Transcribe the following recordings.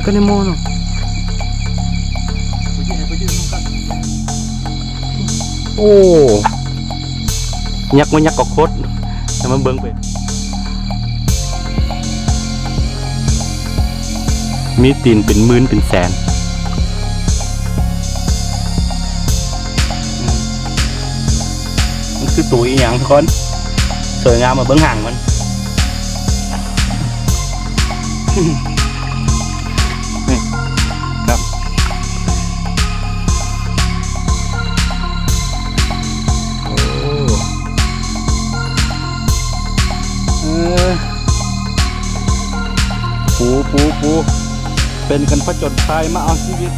ก็ในโมเนาะโอ้ยักษ์มันยักษ์กอกโคตรแต่มันเบิ่งไปมีตีนเป็นหมื่นเป็นแสนมันคือตัวอีหยังทุกคนสวยงามมาเบิ่งห่างมันนี่ครับโอ้ปูเป็นกันผจญภัยมาเอาชีวิต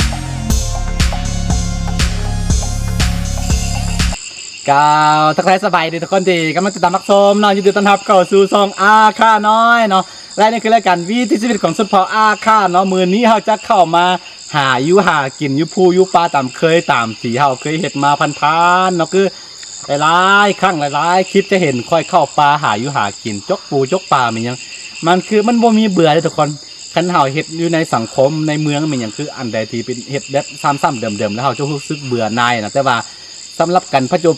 กาวทักทายสบายดีทุกคนที่กำลังติดตามรับชมเนาะยินดีต้อนรับเข้าสู่ช่องอาค่าน้อยเนาะและนี่คือรายการวิถีชีวิตของชนเผ่าอาค่าเนาะมือนี้เราจะเข้ามาหาอยู่หากินอยู่ภูอยู่ปลาตามเคยตามที่เราเคยเห็นมาพันๆเนาะคือหลายครั้งหลายคลิปจะเห็นค่อยเข้าปลาหาอยู่หากินจกปูจกปลามันยังมันคือมันบ่มีเบื่อเลยทุกคนคันเฮาเฮ็ดอยู่ในสังคมในเมืองมันอย่างคืออันใดที่เป็นเฮ็ดแบบซ้ำๆเดิมๆแล้วเฮาจะรู้สึกเบื่อหน่ายนะแต่ว่าสำหรับกันผจญ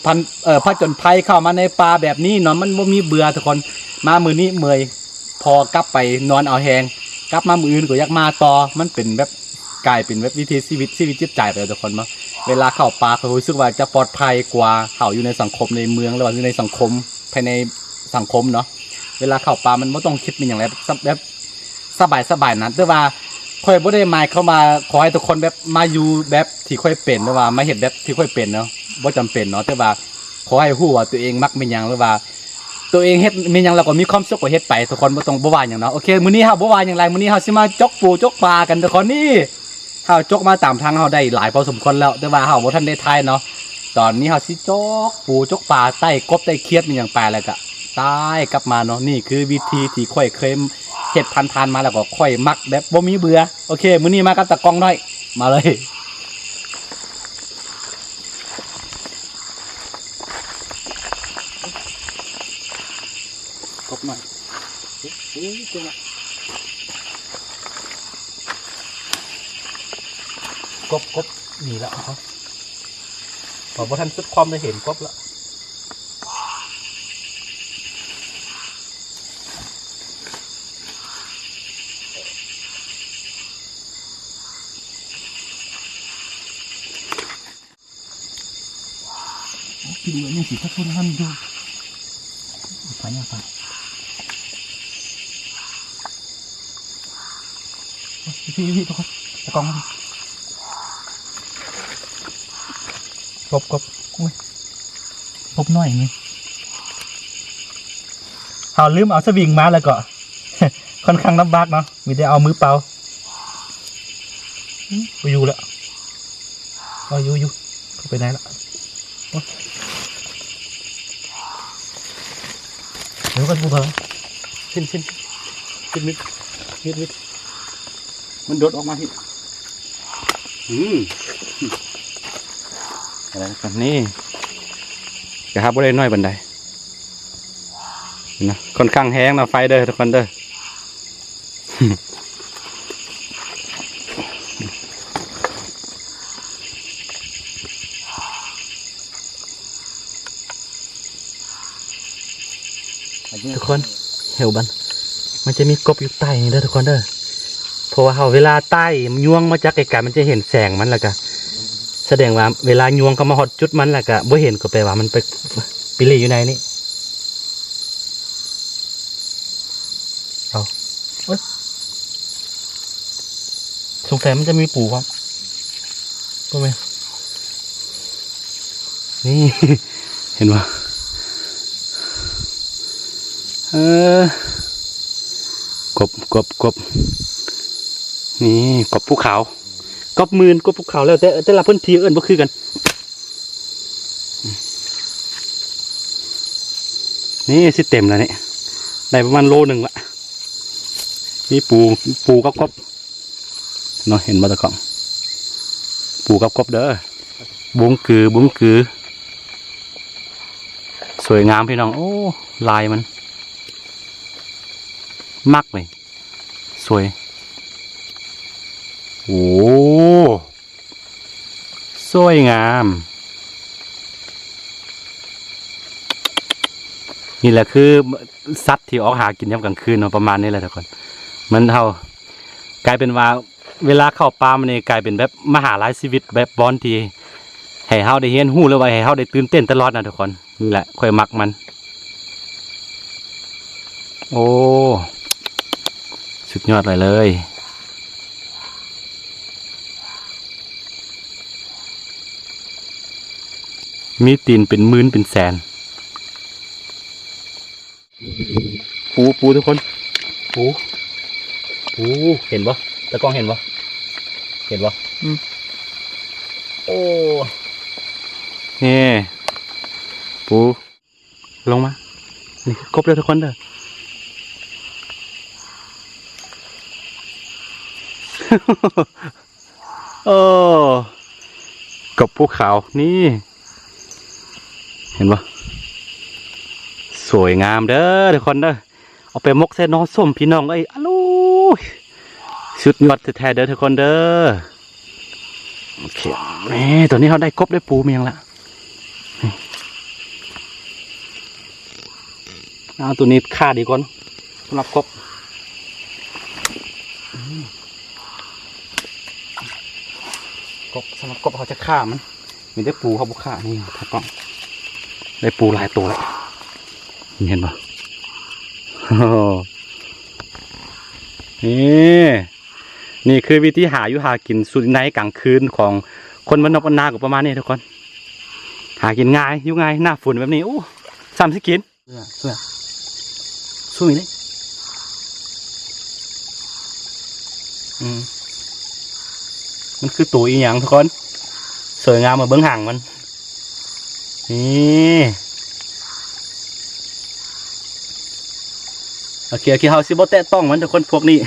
ภัยเข้ามาในป่าแบบนี้เนาะมันบ่มีเบื่อทุกคนมามื้อนี้เมื่อยพอกลับไปนอนเอาแฮงกลับมามื้ออื่นก็อยากมาต่อมันเป็นแบบกลายเป็นแบบวิถีชีวิตจิตใจไปทุกคนเนาะเวลาเข้าป่าก็รู้สึกว่าจะปลอดภัยกว่าเฮาอยู่ในสังคมในเมืองหรือว่าอยู่ในสังคมภายในสังคมเนาะเวลาเข้าป่ามันบ่ต้องคิดเป็นอย่างไรแบบสบายนั้นแต่ว่าค่อยบ่ได้หมายเข้ามาขอให้ทุกคนแบบมาอยู่แบบที่ค่อยเป็นหรือว่ามาเฮ็ดแบบที่ค่อยเป็นเนาะบ่จำเป็นเนาะแต่ว่าขอให้ฮู้ว่าตัวเองมักเป็นหยังหรือว่าตัวเองเฮ็ดเป็นหยังแล้วก็มีความสุขก็เฮ็ดไปทุกคนบ่ต้องบ่ว่าหยังเนาะโอเคมื้อนี้เฮาบ่ว่าหยังไรมื้อนี้เฮาสิมาจกปูจกปลากันทุกคนนี่เฮาจกมาตามทางเฮาได้หลายพอสมควรแล้วแต่ว่าเฮาบ่ทันได้ทายเนาะตอนนี้เฮาสิจกปูจกปลาใต้กบใต้เขียดเป็นหยังไปแล้วก็ตายกลับมาเนาะนี่คือวิธีที่ค่อยเคยเฮ็ดพันๆมาแล้วก็ค่อยมักแบบบ่มีเบื่อโอเคมื้อนี้มากับตะกล้องน้อยมาเลยกบหน่อยกบหนีแล้วครับพอบ่ทันสุดความได้เห็นกบแล้วกินเหมือนยังสีทับทุนหันดูไปเนี่ยไปพี่ทุกคนตะกองกบอุ้ยกบน้อยนี่เขาลืมเอาสวิงมาแล้วก็ค่อนข้างลำบากเนาะมีแต่เอามือเปล่าอยู่แล้วอยู่เขาไปไหนละเดี๋ยวกันปูเถอะขึ้นมิดมันโดดออกมาที่อะไรกันนี่กระหับบ่ได้น้อยบันไดนะค่อนข้างแห้งนะไฟเด้อทุกคนเด้อทุกคนเหี่ยวบันมันจะมีกบอยู่ใต้นี่เด้อทุกคนเด้อเพราะว่าเวลาใต้ยวงมาจากไกลๆมันจะเห็นแสงมันแล้วก็แสดงว่าเวลายวงเข้ามาหอดจุดมันแล้วก็บ่เห็นก็แปลว่ามันไปปิลีอยู่ในนี้เอาสงสัยมันจะมีปูครับก็ไหมนี่เห็นว่ากบนี่กบภูเขากบมืนกบภูเขาแล้วแต่ละพื้นที่เอิ้นบ่คือกันนี่สิเต็มแล้วนี่ได้ประมาณโลนึงละนี่ปูกับกบเนาะเห็นบ่ตะกองปูกับกบเด้อบุ้งกือสวยงามพี่น้องโอ้ลายมันมักเลยสวย โอ้สวยงามนี่แหละคือสัตว์ที่ออกหากินยามกลางคืนเนาะประมาณนี้แหละทุกคนมันเท่ากลายเป็นว่าเวลาเข้าป่ามันนี่กลายเป็นแบบมหาลัยชีวิตแบบบอนที่ให้เฮาได้เรียนรู้หรือว่าให้เฮาได้ตื่นเต้นตลอดนะทุกคนนี่แหละค่อยมักมันโอ้สุดยอดเลยมีตีนเป็นหมื่นเป็นแสนปูทุกคนปูเห็นปะตะกล้องเห็นปะโอ้นี่ปูลงมานี่ครบแล้วทุกคนเด้อ โอ้กบภูเขานี่เห็นปะสวยงามเด้อทุกคนเด้อเอาไปมกใส่น้องส้มพี่น้องเอ้ยอะลูสุดยอดแท้ๆเด้อทุกคนเด้อโอเคนี่ตัวนี้เขาได้กบได้ปูเมียงละเอาตัวนี้ฆ่าดีก่อนสำหรับกบสำหรับกบเขาจะฆ่ามันมีได้ปูเขาบุกฆ่านี่ถ้ากล้องได้ปูหลายตัวแล้วเห็นปะนี่คือวิธีหาอยู่หากินสุดในกลางคืนของคนบ้านนอกบ้านนากับประมาณนี้ทุกคนหากินง่ายอยู่ง่ายหน้าฝนแบบนี้โอ้ซ้ำสิกินสวยเลยมันคือตัวอีหยังทุกคนสวยงามมาเบื้องห่างมันนี่โอเคเฮาซิโบแตะต้องมันทุกคนพวกนี้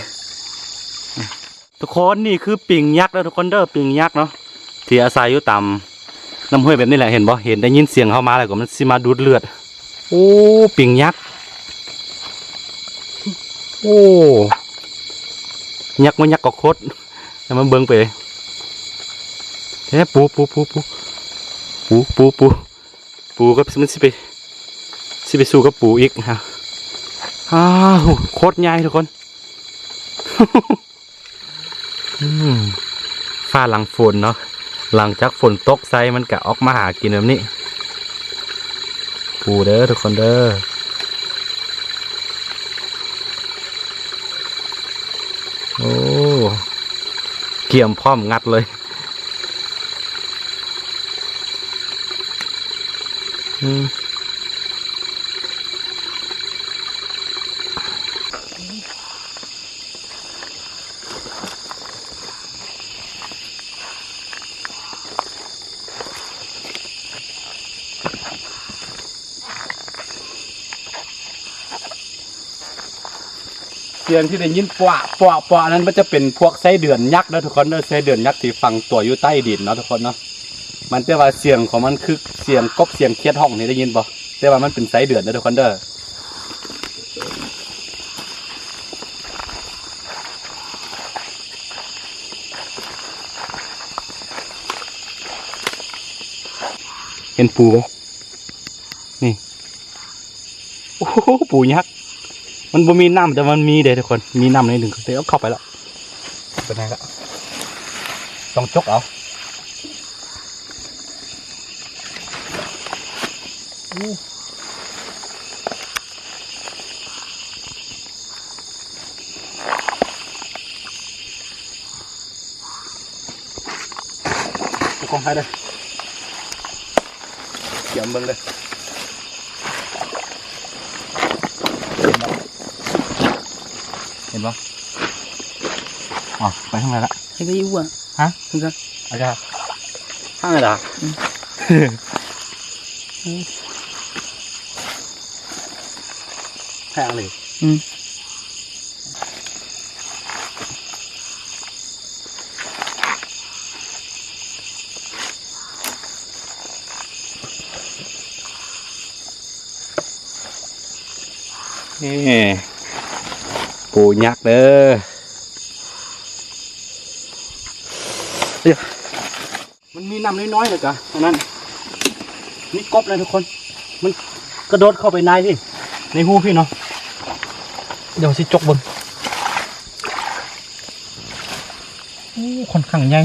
ทุกคนนี่คือปิ่งยักษ์แล้วทุกคนเด้อปิ่งยักษ์เนาะที่อาศัยอยู่ตามน้ำห้วยแบบนี้แหละเห็นบ่เห็นได้ยินเสียงเข้ามาแล้วก็มันสิมาดูดเลือดโอ้ปิ่งยักษ์โอ้ยักษ์มันยักษ์ก็โคตรแล้วมันเบิ่งไปเฮ้ปูก็มันสิไปสู้กับปูอีกฮะอ้าวโคตรใหญ่ทุกคน ฟ้าหลังฝนเนาะหลังจากฝนตกใส่มันกะออกมาหากินแบบนี้ปูเด้อทุกคนเด้อโอ้เกี่ยมพร้อมงัดเลยเสียงที่ได้ยินปะนั้นมันจะเป็นพวกไส้เดือนยักษ์นะทุกคนเนาะไส้เดือนยักษ์ที่ฝังตัวอยู่ใต้ดินเนาะทุกคนเนาะมันแต่ว่าเสียงของมันคือเสียงกบเสียงเคียดห้องนี่ได้ยินปะแต่ว่ามันเป็นไส้เดือนนะทุกคนเด้อเห็นปูปะนี่โอ้โหปูยักษ์มันบ่มีน้ำแต่มันมีเด้ทุกคนมีน้ำในหนึ่งเดี๋ยวเข้าไปแล้วเป็นไงละต้องจกเอากองให้เลยเกี่ยมเบิ้งเลยเห็นปะอ๋อไปทางไหนละให้ก็อยู่อ่ะฮะถึงกันอาจารย์ทางไหนล่ะแพงเลยนี่ปูยักษ์เด้อ มันมีน้ำน้อยๆเลยกะอันนั้นนี่กบเลยทุกคนมันกระโดดเข้าไปในพี่ในหูพี่เนาะเดี๋ยวสิจกบนค่อนข้างใหญ่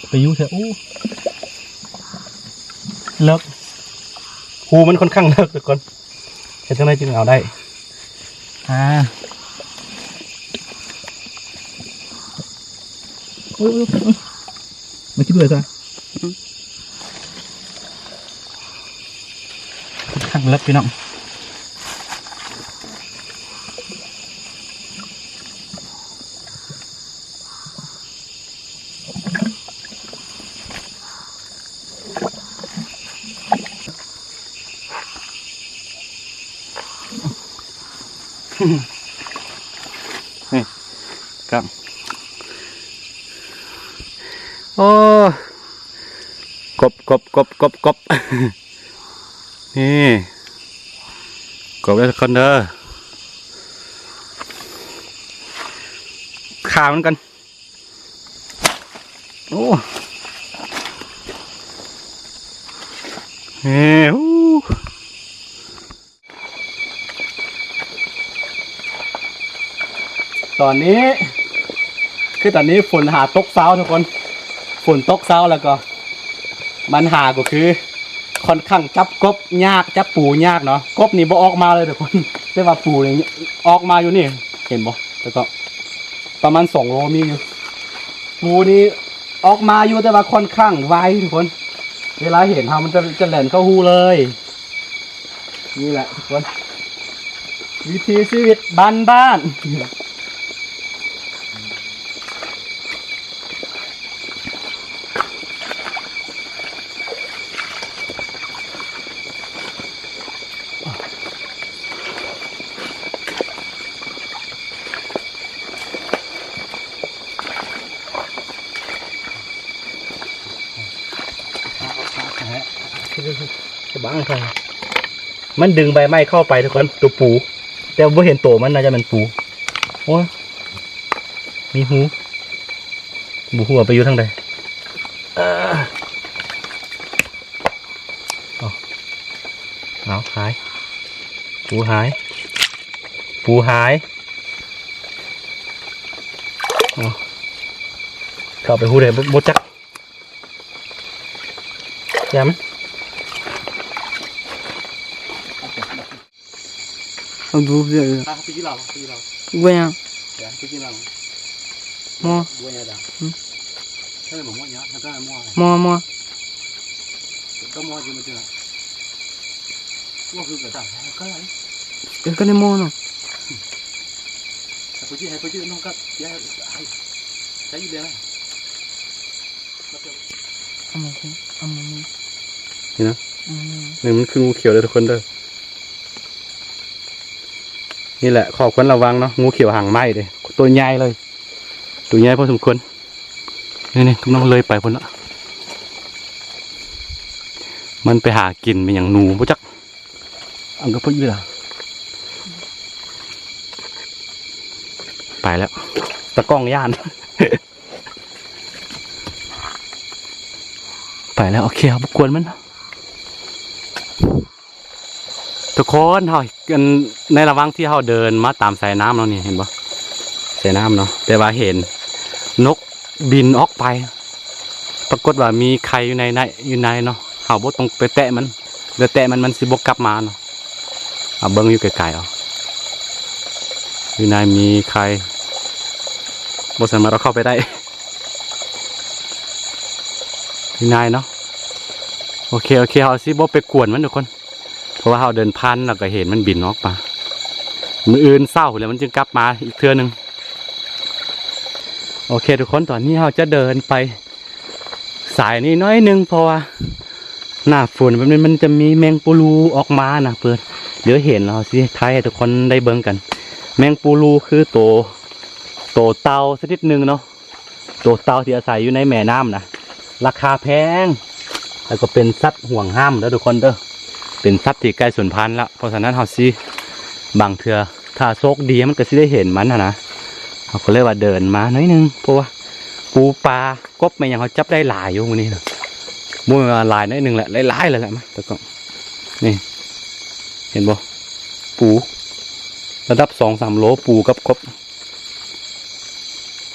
ไปยุ่เถอะเลิกหูมันค่อนข้างเลิกทุกคนเห็นจังไรจึงเอาได้มาคิดด้วยจ้ะค่อนข้างเลิกพี่น้องนี่ครับโอ้กบนี่กบได้ทุกคนเด้อขาเหมือนกันโอ้ตอนนี้คือตอนนี้ฝนหาตกเช้าทุกคนฝนตกเช้าแล้วก็มันหาก็คือค่อนข้างจับกบยากจับปูยากเนาะกบนี่บ่ออกมาเลยทุกคนแต่ว่าปูนี่ออกมาอยู่นี่เห็นบ่แล้วก็ประมาณ2 โลมีอยู่ปูนี่ออกมาอยู่แต่ว่าค่อนข้างไวทุกคนเวลาเห็นเฮามันจะแหลนเข้าหูเลยนี่แหละทุกคนวิถีชีวิตบ้านบ้างใช่มันดึงใบไม้เข้าไปทุกคนตัวปูแต่ว่าเห็นตัวมันน่าจะเป็นปูโอ้มีหูหัวไปอยู่ทางใดเอาหายปูหายเข้าไปหูเดี๋ยวบดจักย้ำเอาดูเยอะไปกินเราเว้ยไปกินเรามอเว้ยด่าใช่หมูเยอะแล้วก็มอก็มออยู่มาเจอว่าคือเกิดจากก็อะไรก็ในมอเนาะแต่ไปที่น้องก็ย้ายใช้ยี่เดียวนะนี่นะนี่มันคืองูเขียวเลยทุกคนเด้อนี่แหละขอบคุณระวังเนาะงูเขียวหางไหมเลยตัวใหญ่เลยตัวใหญ่พอสมควรนี่ทุกน้องเลยไปพ้นละมันไปหากินเป็นอย่างหนูปุ๊จักอังก็พึ่งเลยไปแล้วตะก้องย่าน ไปแล้วโอเคครับกวนมันทุกคนเฮากันในระหว่างที่เฮาเดินมาตามสายน้ำเราเนี่ยเห็นปะสายน้ำเนาะแต่ว่าเห็นนกบินออกไปปรากฏว่ามีไข่อยู่ในเนาะเฮาบ่ต้องไปแตะมันเดี๋ยวแตะมันสิบ่กลับมาเนาะเอาเบิ่งอยู่ไกลๆเอาอยู่ในมีไข่บ่สามารถเอาเข้าไปได้อยู่ในเนาะโอเคเฮาสิบ่ไปกวนมันทุกคนเพราะว่าเราเดินพันเราก็เห็นมันบินออกมามืออื่นเศร้าแล้วมันจึงกลับมาอีกเทื่อนึงโอเคทุกคนตอนนี้เราจะเดินไปสายนี้น้อยนึงเพราะว่าหน้าฝนแบบนี้มันจะมีแมงปูรูออกมานะเพื่อนเดี๋ยวเห็นเราสิท้ายให้ทุกคนได้เบิ่งกันแมงปูรูคือโตเต่าสักนิดนึงเนาะโตเต่าที่อาศัยอยู่ในแม่น้ำนะราคาแพงแล้วก็เป็นสัตว์ห่วงห้ามแล้วทุกคนเด้อเป็นสัตว์ที่ใกล้สูญพันธุ์แล้วเพราะฉะนั้นเราสิบางเถื่อถ้าโชคดีมันก็สิได้เห็นมันนะเขาก็เลยว่าเดินมาหน่อยนึงเพราะว่า ปูปลากบแม่ยังเขาจับได้หลายอยู่มื้อนี้เนาะบ่แม่นว่าหลายน้อยหนึงแหละหลายๆเลยแหละมาตะกล้องนี่เห็นบ่ปูระดับ 2-3 โลปูกับกบ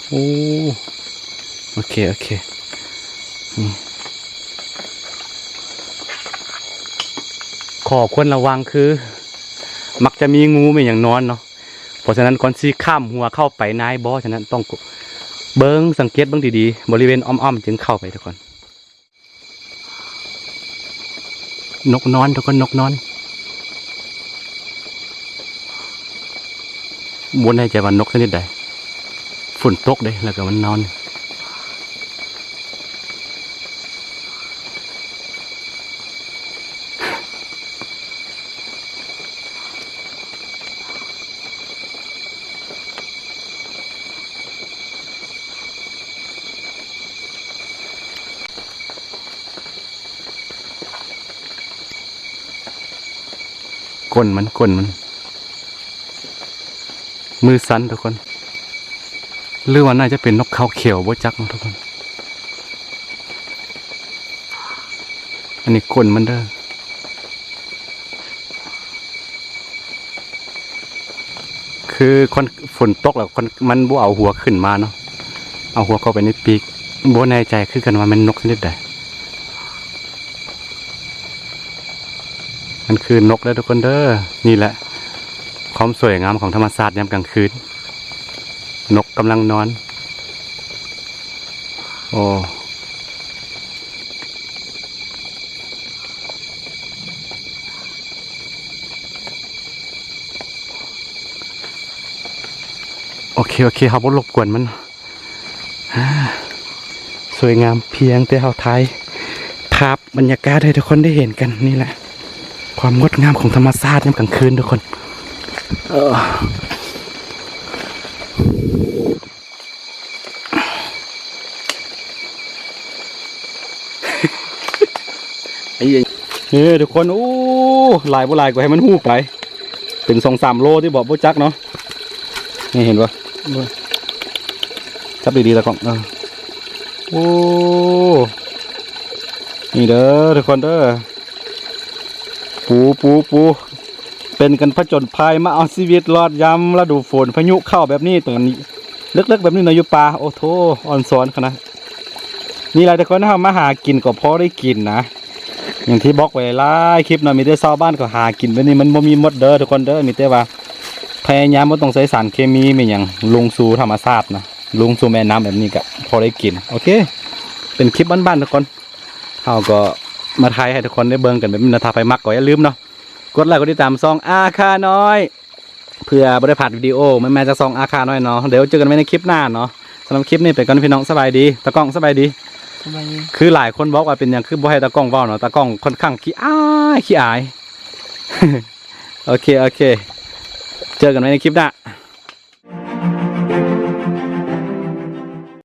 โอ้โอเคนี่ขอควรระวังคือ มักจะมีงูไม่อย่างนอนเนาะเพราะฉะนั้นก่อนสิข้ามหัวเข้าไปนายบ่ฉะนั้นต้องเบิ้งสังเกตเบิ้งดีๆบริเวณอ้อมๆจึงเข้าไปทุกคนนกนอนทุกคนนกนอนบนในใจว่านกชนิดใดฝนตกเด้แล้วก็มันนอนก้นมันมือสั้นทุกคนหรือว่าน่าจะเป็นนกเขาเขียวบ่จักนะทุกคนอันนี้ก้นมันเด้อคือคนฝนตกแล้วคนมันบ่เอาหัวขึ้นมาเนาะเอาหัวเข้าไปในปีกบ่แน่ใจคือกันว่ามันนกชนิดใดมันคือนกแล้วทุกคนเด้อนี่แหละความสวยงามของธรรมชาติยามกลางคืนนกกำลังนอนโอ้โอเคเขาบ่รบกวนมันสวยงามเพียงแต่เราถ่ายภาพบรรยากาศให้ทุกคนได้เห็นกันนี่แหละความงดงามของธรรมชาติยามกลางคืนทุกคนทุกคนโอ้หลายบ่หลายกว่าให้มันหูไปถึง 2-3 โลที่บอกบ่จักเนาะนี่เห็นปะจับดีๆตะกล้องโอ้นี่เด้อทุกคนเด้อปูเป็นกันผจญภัยมาเอาชีวิตรอดยามฤดูฝนพายุเข้าแบบนี้ตอนนี้เล็กๆแบบนี้เนาะอยู่ป่าโอ้โธ่อ่อนซ้อนขนาดนี่แหละทุกคนนะครับมาหากินก็พอได้กินนะอย่างที่บอกไว้หลายคลิปเนาะมีแต่ชาวบ้านก็หากินแบบนี้มันบ่มีหมดเด้อทุกคนเด้อมีแต่ว่าพยายามบ่ต้องใช้สารเคมีไม่อย่างลงสู่ธรรมชาตินะลงสู่แม่น้ำแบบนี้ก็พอได้กินโอเคเป็นคลิปบ้านๆทุกคนเราก็มาถ่ายให้ทุกคนได้เบิ่งกันแบบนี้นะถ้าไปมักก็อย่าลืมเนาะกดไลค์กดติดตามซองอาคาน้อยเพื่อบ่ได้พลาดวิดีโอแม่ๆจากซองอาคาน้อยเนาะเดี๋ยวเจอกันไว้ในคลิปหน้าเนาะสำหรับคลิปนี้ไปก่อนพี่น้องสบายดีตะกล้องสบายดีคือหลายคนบอกว่าเป็นอย่างคือบ่ให้ตะกล้องเว้าเนาะตะกล้องค่อนข้างขี้อาย โอเคเจอกันไว้ในคลิปหน้า